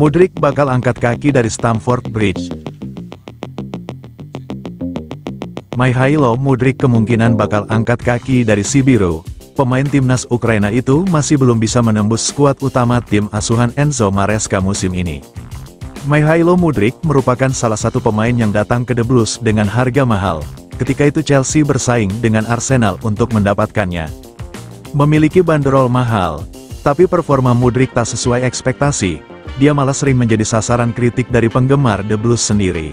Mudryk bakal angkat kaki dari Stamford Bridge. Mikhailo Mudryk kemungkinan bakal angkat kaki dari Sibiru. Pemain timnas Ukraina itu masih belum bisa menembus skuad utama tim asuhan Enzo Maresca musim ini. Mikhailo Mudryk merupakan salah satu pemain yang datang ke The Blues dengan harga mahal. Ketika itu Chelsea bersaing dengan Arsenal untuk mendapatkannya. Memiliki bandrol mahal, tapi performa Mudryk tak sesuai ekspektasi. Dia malah sering menjadi sasaran kritik dari penggemar The Blues sendiri.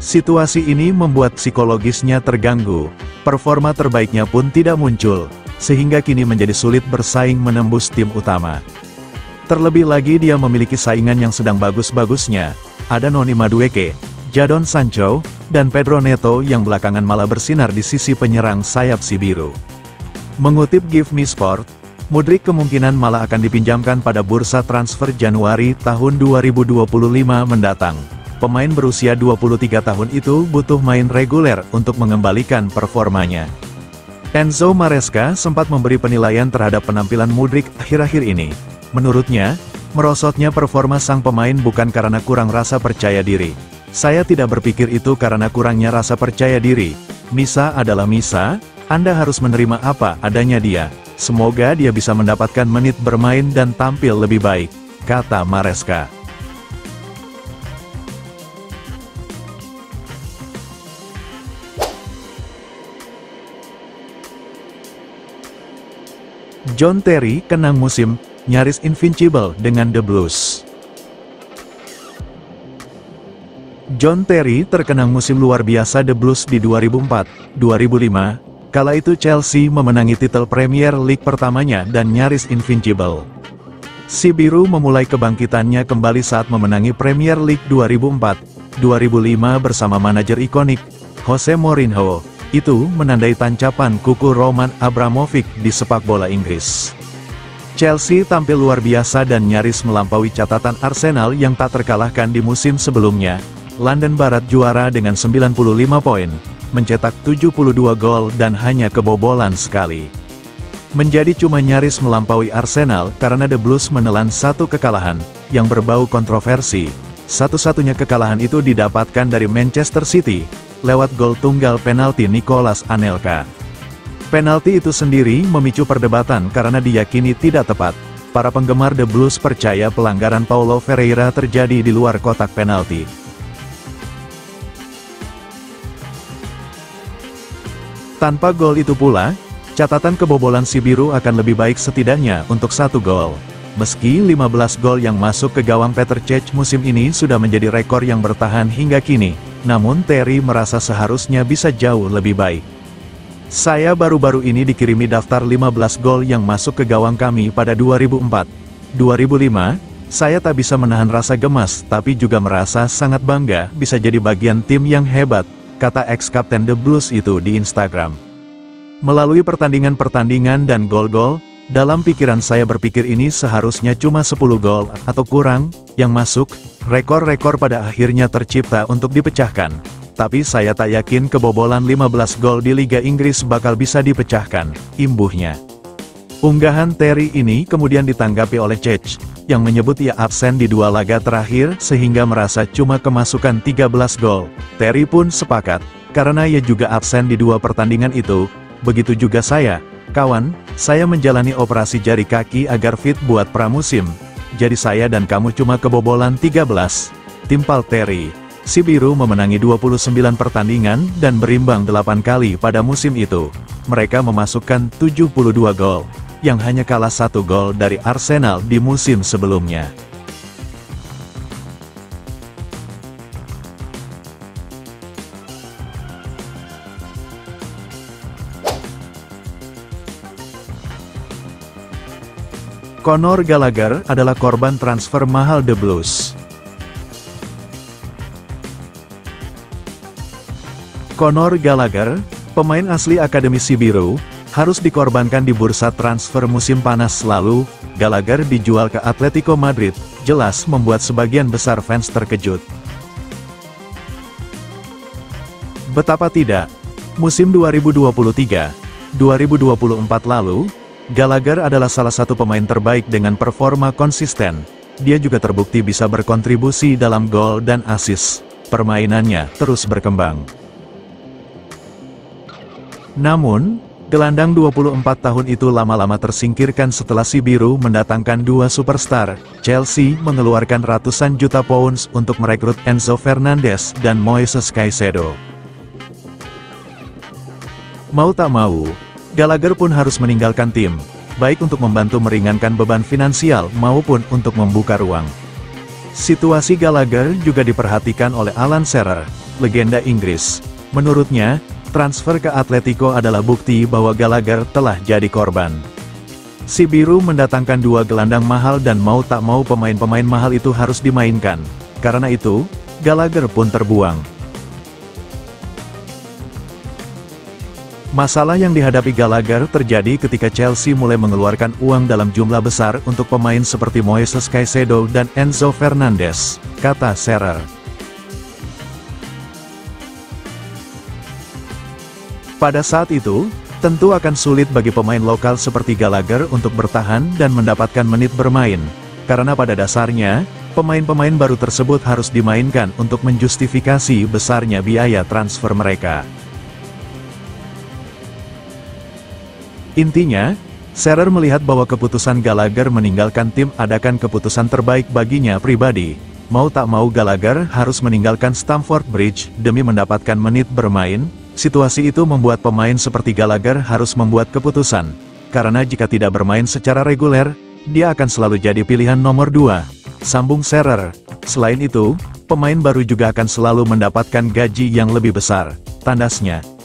Situasi ini membuat psikologisnya terganggu, performa terbaiknya pun tidak muncul, sehingga kini menjadi sulit bersaing menembus tim utama. Terlebih lagi dia memiliki saingan yang sedang bagus-bagusnya, ada Noni Madueke, Jadon Sancho, dan Pedro Neto yang belakangan malah bersinar di sisi penyerang sayap Sibiru. Mengutip Give Me Sport, Mudryk kemungkinan malah akan dipinjamkan pada bursa transfer Januari tahun 2025 mendatang. Pemain berusia 23 tahun itu butuh main reguler untuk mengembalikan performanya. Enzo Maresca sempat memberi penilaian terhadap penampilan Mudryk akhir-akhir ini. Menurutnya, merosotnya performa sang pemain bukan karena kurang rasa percaya diri. Saya tidak berpikir itu karena kurangnya rasa percaya diri. Misa adalah Misa, Anda harus menerima apa adanya dia. Semoga dia bisa mendapatkan menit bermain dan tampil lebih baik, kata Maresca. John Terry kenang musim, nyaris invincible dengan The Blues. John Terry terkenang musim luar biasa The Blues di 2004-2005, kala itu Chelsea memenangi titel Premier League pertamanya dan nyaris invincible. Sibiru memulai kebangkitannya kembali saat memenangi Premier League 2004-2005 bersama manajer ikonik, Jose Mourinho. Itu menandai tancapan kuku Roman Abramovich di sepak bola Inggris. Chelsea tampil luar biasa dan nyaris melampaui catatan Arsenal yang tak terkalahkan di musim sebelumnya. London Barat juara dengan 95 poin, mencetak 72 gol dan hanya kebobolan sekali. Menjadi cuma nyaris melampaui Arsenal karena The Blues menelan satu kekalahan, yang berbau kontroversi. Satu-satunya kekalahan itu didapatkan dari Manchester City, lewat gol tunggal penalti Nicolas Anelka. Penalti itu sendiri memicu perdebatan karena diyakini tidak tepat. Para penggemar The Blues percaya pelanggaran Paulo Ferreira terjadi di luar kotak penalti. Tanpa gol itu pula, catatan kebobolan Sibiru akan lebih baik setidaknya untuk 1 gol. Meski 15 gol yang masuk ke gawang Petr Cech musim ini sudah menjadi rekor yang bertahan hingga kini, namun Terry merasa seharusnya bisa jauh lebih baik. Saya baru-baru ini dikirimi daftar 15 gol yang masuk ke gawang kami pada 2004-2005, saya tak bisa menahan rasa gemas tapi juga merasa sangat bangga bisa jadi bagian tim yang hebat, kata ex-kapten The Blues itu di Instagram. Melalui pertandingan-pertandingan dan gol-gol, dalam pikiran saya berpikir ini seharusnya cuma 10 gol atau kurang yang masuk, rekor-rekor pada akhirnya tercipta untuk dipecahkan. Tapi saya tak yakin kebobolan 15 gol di Liga Inggris bakal bisa dipecahkan, imbuhnya. Unggahan Terry ini kemudian ditanggapi oleh Cech, yang menyebut ia absen di 2 laga terakhir sehingga merasa cuma kemasukan 13 gol. Terry pun sepakat, karena ia juga absen di 2 pertandingan itu, begitu juga saya. Kawan, saya menjalani operasi jari kaki agar fit buat pramusim. Jadi saya dan kamu cuma kebobolan 13. Timpal Terry. Sibiru memenangi 29 pertandingan dan berimbang 8 kali pada musim itu. Mereka memasukkan 72 gol, yang hanya kalah 1 gol dari Arsenal di musim sebelumnya. Conor Gallagher adalah korban transfer mahal The Blues. Conor Gallagher, pemain asli Akademi Sibiru, harus dikorbankan di bursa transfer musim panas lalu. Gallagher dijual ke Atletico Madrid, jelas membuat sebagian besar fans terkejut. Betapa tidak, musim 2023-2024 lalu, Gallagher adalah salah satu pemain terbaik dengan performa konsisten. dia juga terbukti bisa berkontribusi dalam gol dan assist. Permainannya terus berkembang. Namun, gelandang 24 tahun itu lama-lama tersingkirkan setelah si biru mendatangkan dua superstar. Chelsea mengeluarkan ratusan juta pounds untuk merekrut Enzo Fernandez dan Moises Caicedo. Mau tak mau, Gallagher pun harus meninggalkan tim, baik untuk membantu meringankan beban finansial maupun untuk membuka ruang. Situasi Gallagher juga diperhatikan oleh Alan Shearer, legenda Inggris. Menurutnya, transfer ke Atletico adalah bukti bahwa Gallagher telah jadi korban. Si biru mendatangkan dua gelandang mahal dan mau tak mau pemain-pemain mahal itu harus dimainkan. Karena itu, Gallagher pun terbuang. Masalah yang dihadapi Gallagher terjadi ketika Chelsea mulai mengeluarkan uang dalam jumlah besar untuk pemain seperti Moises Caicedo dan Enzo Fernandez, kata Shearer. Pada saat itu, tentu akan sulit bagi pemain lokal seperti Gallagher untuk bertahan dan mendapatkan menit bermain, karena pada dasarnya, pemain-pemain baru tersebut harus dimainkan untuk menjustifikasi besarnya biaya transfer mereka. Intinya, Shearer melihat bahwa keputusan Gallagher meninggalkan tim adalah keputusan terbaik baginya pribadi. Mau tak mau Gallagher harus meninggalkan Stamford Bridge demi mendapatkan menit bermain. Situasi itu membuat pemain seperti Gallagher harus membuat keputusan, karena jika tidak bermain secara reguler, dia akan selalu jadi pilihan nomor 2, sambung Shearer. Selain itu, pemain baru juga akan selalu mendapatkan gaji yang lebih besar, tandasnya.